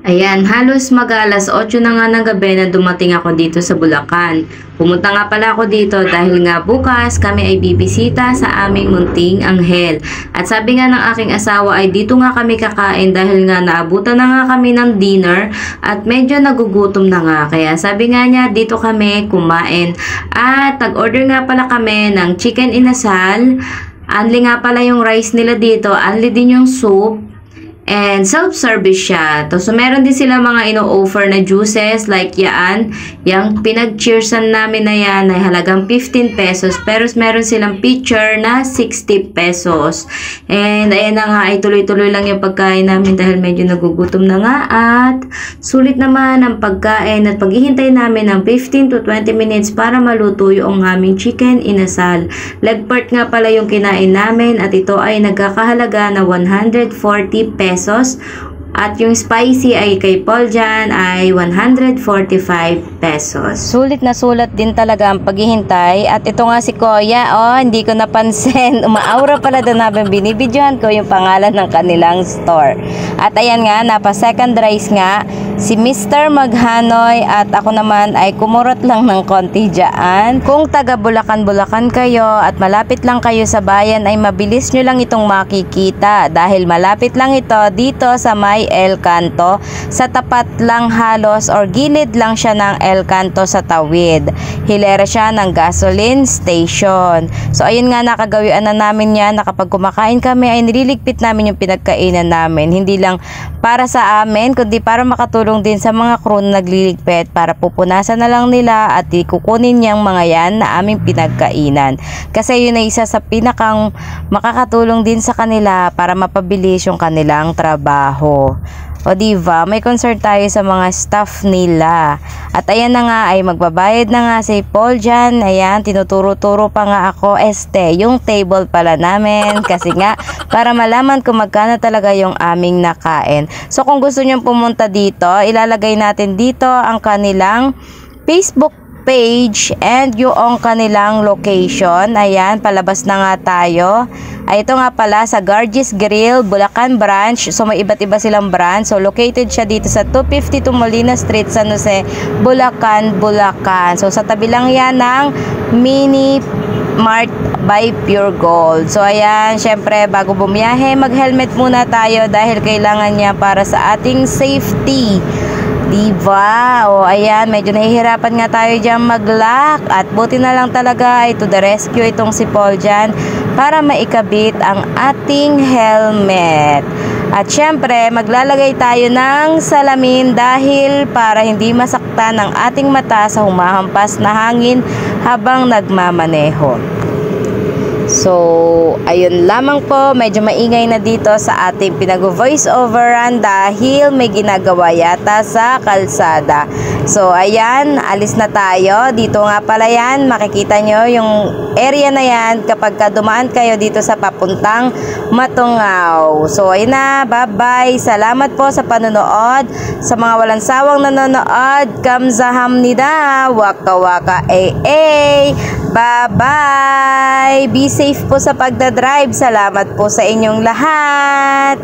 Ayan, halos mag-alas 8 na nga ng gabi na dumating ako dito sa Bulacan. Pumunta nga pala ako dito dahil nga bukas kami ay bibisita sa aming munting anghel. At sabi nga ng aking asawa ay dito nga kami kakain dahil nga naabutan na nga kami ng dinner at medyo nagugutom na nga. Kaya sabi nga niya dito kami kumain. At nag-order nga pala kami ng chicken inasal. Only nga pala yung rice nila dito, only din yung soup. And self-service siya. So, meron din sila mga ino-offer na juices like yan. Yung pinag-cheersan namin na yan ay halagang 15 pesos. Pero meron silang pitcher na 60 pesos. And ayan na nga ay tuloy-tuloy lang yung pagkain namin dahil medyo nagugutom na nga. At sulit naman ang pagkain at paghihintay namin ng 15 to 20 minutes para maluto yung aming chicken inasal. Leg part nga pala yung kinain namin at ito ay nagkakahalaga na 140 pesos. At yung spicy ay kay Paul dyan ay 145 pesos. Sulit na sulit din talaga ang paghihintay. At ito nga si Kuya, hindi ko napansin. Umaaura pala doon habang binibidyohan ko yung pangalan ng kanilang store. At ayan nga, napa second rice nga si Mr. Maghanoy at ako naman ay kumurot lang ng konti dyan. Kung taga Bulacan kayo at malapit lang kayo sa bayan ay mabilis nyo lang itong makikita dahil malapit lang ito dito sa may El Canto. Sa tapat lang halos or gilid lang siya ng El Canto sa tawid. Hilera siya ng gasoline station. So ayun nga, nakagawian na namin yan na kapag kumakain kami ay nililigpit namin yung pinagkainan namin. Hindi lang para sa amin kundi para makatulong din sa mga crew na nagliligpit para pupunasan na lang nila at ikukunin niyang mga yan na aming pinagkainan. Kasi yun ay isa sa pinakang makakatulong din sa kanila para mapabilis yung kanilang trabaho. O diba, may concern tayo sa mga staff nila. At ayan na nga, ay magbabayad na nga si Paul dyan. Ayan, tinuturo-turo pa nga ako, yung table pala namin. Kasi nga, para malaman kung magkano talaga yung aming nakain. So kung gusto nyong pumunta dito, ilalagay natin dito ang kanilang Facebook page and yung kanilang location. Ayan, palabas na nga tayo. Ay, ito nga pala sa Gargis Grill, Bulacan branch. So may iba't iba silang branch. So located siya dito sa 252 Molina Street, San Jose, Bulacan. So sa tabi lang yan ng Mini Mart by Pure Gold. So ayan, syempre bago bumiyahe, mag-helmet muna tayo dahil kailangan niya para sa ating safety. Diba? O ayan, medyo nahihirapan nga tayo dyan mag-lock at buti na lang talaga ay to the rescue itong si Paul dyan para maikabit ang ating helmet. At syempre, maglalagay tayo ng salamin dahil para hindi masaktan ang ating mata sa humahampas na hangin habang nagmamaneho. So, ayun lamang po, medyo maingay na dito sa ating pinag-voice overan dahil may ginagawa yata sa kalsada. So, ayan, alis na tayo. Dito nga pala yan, makikita nyo yung area na yan kapag dumaan kayo dito sa papuntang Matungaw. So, ayun na, bye-bye. Salamat po sa panonood. Sa mga walang sawang nanonood, kamsahamnida, waka-waka, bye-bye. Be safe po sa pagdadrive. Salamat po sa inyong lahat.